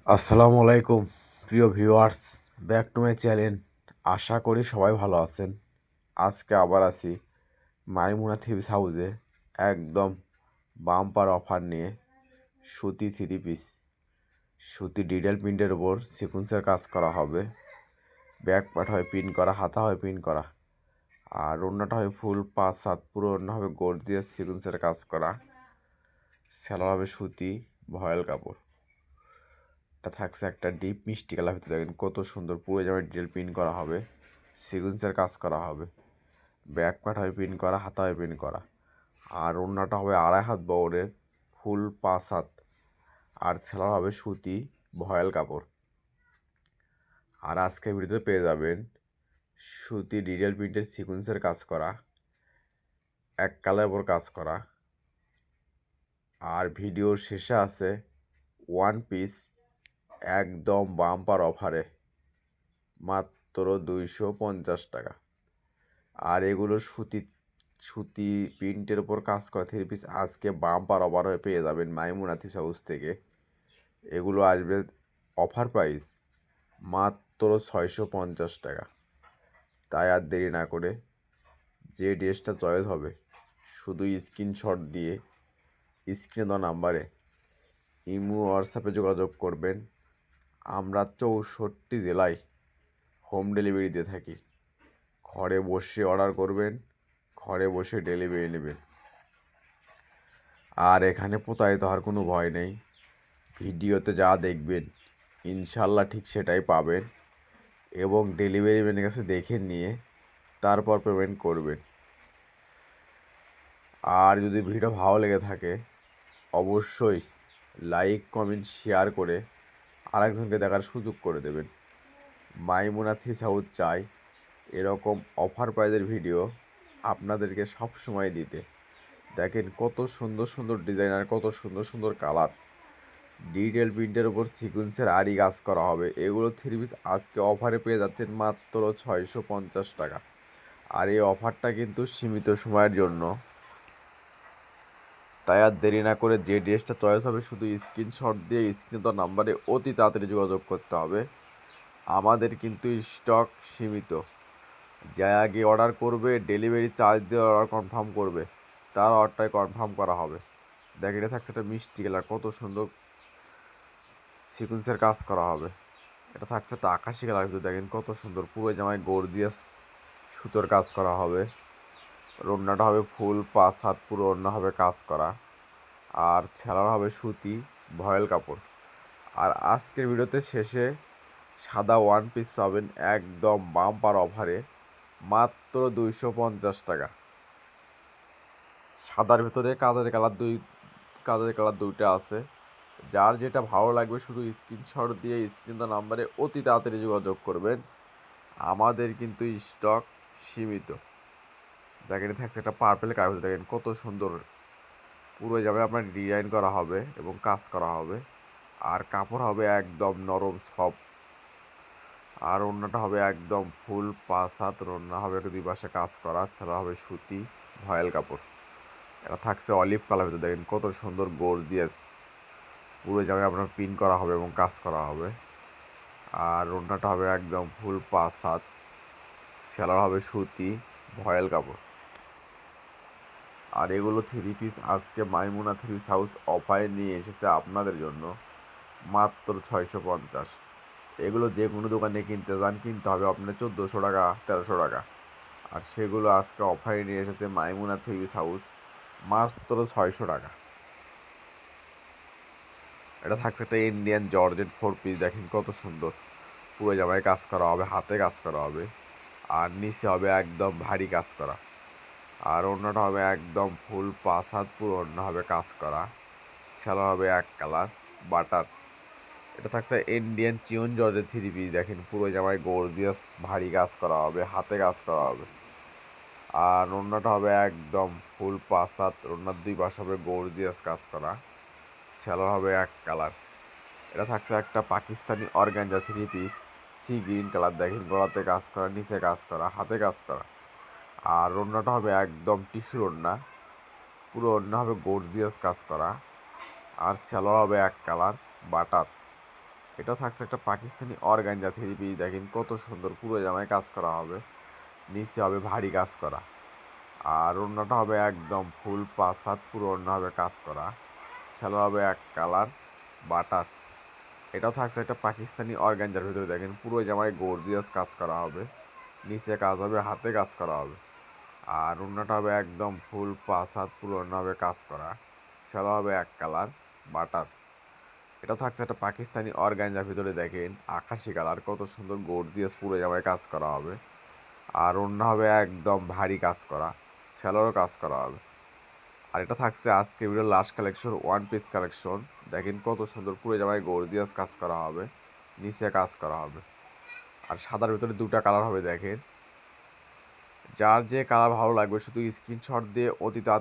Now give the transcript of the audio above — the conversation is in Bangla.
আসসালামু আলাইকুম প্রিয় viewers, back to my channel. আশা করি সবাই ভালো আছেন। আজকে আবার আসি মাইমুনা থ্রিপিস হাউসে একদম বাম্পার অফার নিয়ে। সুতি থ্রি পিস, সুতি ডিটেল প্রিন্টের ওপর সিকুয়েন্সের কাজ করা হবে। ব্যাক পার্ট হয় প্রিন্ট করা, হাতা হয় প্রিন্ট করা, আর ওড়নাটা হয় ফুল 5/7, পুরো ওড়না হবে গর্জিয়াস সিকুয়েন্সের কাজ করা। সেলার হবে সুতি ভয়েল কাপড়। এটা থাকছে একটা ডিপ মিষ্টি কালার ভিতরে, দেখেন কত সুন্দর। পুরো জামায় ডিটেল প্রিন্ট করা হবে, সিকুয়েন্সের কাজ করা হবে। ব্যাক পার্ট হবে প্রিন্ট করা, হাতা হয় প্রিন্ট করা, আর ওড়নাটা হবে 2.5 হাত বহরের ফুল 5 হাত, আর সেলার হবে সুতি ভয়েল কাপড়। আর আজকের ভিডিওতে পেয়ে যাবেন সুতি ডিটেল প্রিন্টের সিকুয়েন্সের কাজ করা, এক কালারের উপর কাজ করা। আর ভিডিওর শেষে আছে ওয়ান পিস একদম বাম্পার অফারে, মাত্র 250 টাকা। আর এগুলো সুতি সুতি প্রিন্টের ওপর কাজ করা থ্রি পিস আজকে বাম্পার অফার হয়ে পেয়ে যাবেন মাইমুনা থ্রিপিস হাউস থেকে। এগুলো আসবে অফার প্রাইস মাত্র 650 টাকা। তাই আর দেরি না করে যে ড্রেসটা চয়েস হবে শুধু স্ক্রিনশট দিয়ে স্ক্রিনে দেওয়া নাম্বারে ইমো হোয়াটসঅ্যাপে যোগাযোগ করবেন। আমরা 64 জেলায় হোম ডেলিভারি দিয়ে থাকি। ঘরে বসে অর্ডার করবেন, ঘরে বসে ডেলিভারি নেবেন। আর এখানে প্রতারিত হওয়ার কোনো ভয় নেই। ভিডিওতে যা দেখবেন ইনশাল্লাহ ঠিক সেটাই পাবেন, এবং ডেলিভারি ম্যানের কাছে দেখে নিয়ে তারপর পেমেন্ট করবেন। আর যদি ভিডিও ভালো লেগে থাকে অবশ্যই লাইক কমেন্ট শেয়ার করে আরেকজনকে দেখার সুযোগ করে দেবেন। মাইমুনা থ্রিপিস হাউস চাই এরকম অফার প্রাইজের ভিডিও আপনাদেরকে সব সময় দিতে। দেখেন কত সুন্দর সুন্দর ডিজাইন আর কত সুন্দর সুন্দর কালার। ডিটেল প্রিন্টের ওপর সিকুয়েন্সের আরি কাজ করা হবে। এগুলো থ্রি পিস আজকে অফারে পেয়ে যাচ্ছেন মাত্র 650 টাকা। আর এই অফারটা কিন্তু সীমিত সময়ের জন্য। তাই আর দেরি না করে যে ড্রেসটা চয়েস হবে শুধু স্ক্রিনশট দিয়ে স্ক্রিনে দেওয়া নাম্বারে অতি তাড়াতাড়ি যোগাযোগ করতে হবে। আমাদের কিন্তু স্টক সীমিত। যা আগে অর্ডার করবে ডেলিভারি চার্জ দিয়ে অর্ডার কনফার্ম করবে, তার অর্ডারটাই কনফার্ম করা হবে। দেখ, এটা থাকছে একটা মিষ্টি কালার, কত সুন্দর সিকুয়েন্সের কাজ করা হবে। এটা থাকছে একটা আকাশি কালার ভিতরে, দেখেন কত সুন্দর। পুরো জামায় গর্জিয়াস সুতোর কাজ করা হবে। ওড়নাটা হবে ফুল 5 হাত, পুরো ওড়না হবে কাজ করা, আর ছেলার হবে সুতি ভয়েল কাপড়। আর আজকের ভিডিওতে শেষে সাদা ওয়ান পিস পাবেন একদম বাম্পার অফারে মাত্র 250 টাকা। সাদার ভেতরে কাজের কালার দুইটা আছে। যার যেটা ভালো লাগবে শুধু স্ক্রিনশট দিয়ে স্ক্রিন নাম্বারে অতি তাড়াতাড়ি যোগাযোগ করবেন। আমাদের কিন্তু স্টক সীমিত। দেখেন থাকছে একটা পার্পেল কালার, দেখেন কত সুন্দর। পুরো জামায় আপনার ডিজাইন করা হবে এবং কাজ করা হবে, আর কাপড় হবে একদম নরম সফট। আর ওড়নাটা হবে একদম ফুল 5 হাত, ওড়না হবে দুই পাশে কাজ করা, ছাড়া হবে সুতি ভয়েল কাপড়। এটা থাকছে অলিভ কালার ভিতরে, দেখেন কত সুন্দর গর্জিয়াস। পুরো জায়গায় আপনার প্রিন্ট করা হবে এবং কাজ করা হবে। আর ওড়নাটা হবে একদম ফুল 5 হাত, সেলার হবে সুতি ভয়েল কাপড়। আর এগুলো থ্রি পিস আজকে মাইমুনা থ্রি পিস হাউস অফারে নিয়ে এসেছে আপনাদের জন্য মাত্র 650। এগুলো যে কোনো দোকানে কিনতে যান কিনতে হবে আপনার 1400 টাকা 1300 টাকা। আর সেগুলো আজকে অফারে নিয়ে এসেছে মাইমুনা থ্রি পিস হাউস মাত্র 600 টাকা। এটা থাকছে একটা ইন্ডিয়ান জর্জেট 4 পিস, দেখেন কত সুন্দর। পুরো জামায় কাজ করা হবে, হাতে কাজ করা হবে, আর নিচে হবে একদম ভারী কাজ করা। আর ওড়নাটা হবে একদম ফুল 5 হাত, পুরো ওড়না হবে কাজ করা, সেলার হবে এক কালার বাটার। এটা থাকছে ইন্ডিয়ান চিয়ন জর্জের থ্রি পিস, দেখেন পুরো জামায় গর্জিয়াস ভারী কাজ করা হবে, হাতে কাজ করা হবে। আর ওড়নাটা হবে একদম ফুল 5 হাত, ওড়নার দুই পাশ হবে গর্জিয়াস কাজ করা, সেলার হবে এক কালার। এটা থাকছে একটা Pakistani organza three piece, sea green colour, দেখেন গলাতে কাজ করা, নিচে কাজ করা, হাতে কাজ করা। আর ওড়নাটা হবে একদম টিস্যুর ওড়না, পুরো ওড়না হবে গর্জিয়াস কাজ করা, আর সেলোয়ার হবে এক কালার বাটার। এটাও থাকছে একটা পাকিস্তানি অর্গানজা থ্রি পিস, দেখেন কত সুন্দর পুরো জামায় কাজ করা হবে, নিচে হবে ভারী কাজ করা, আর ওড়নাটা হবে একদম ফুল 5 হাত পুরো ওড়না হবে কাজ করা, সেলোয়ার হবে এক কালার বাটার। এটাও থাকছে একটা পাকিস্তানি অর্গানজার ভিতরে, দেখেন পুরো জামায় গর্জিয়াস কাজ করা হবে, নিচে কাজ হবে, হাতে কাজ করা হবে, আর ওড়নাটা হবে একদম ফুল 5 হাত পুরো ওড়না হবে কাজ করা, সেলোয়ার হবে এক কালার বাটার। এটাও থাকছে একটা পাকিস্তানি অর্গানজার ভিতরে, দেখেন আকাশি কালার কত সুন্দর গর্জিয়াস পুরো জামায় কাজ করা হবে, আর ওড়না হবে একদম ভারী কাজ করা, সেলোয়ারও কাজ করা হবে। আর এটা থাকছে আজকে ভিডিওর last collection, one piece collection, দেখেন কত সুন্দর পুরো জামায় গর্জিয়াস কাজ করা হবে, নিচে কাজ করা হবে, আর সাদার ভিতরে দুটা কালার হবে। দেখেন যার যে কালার ভালো লাগবে শুধু স্ক্রিনশট দিয়ে অতি তাড়াতাড়ি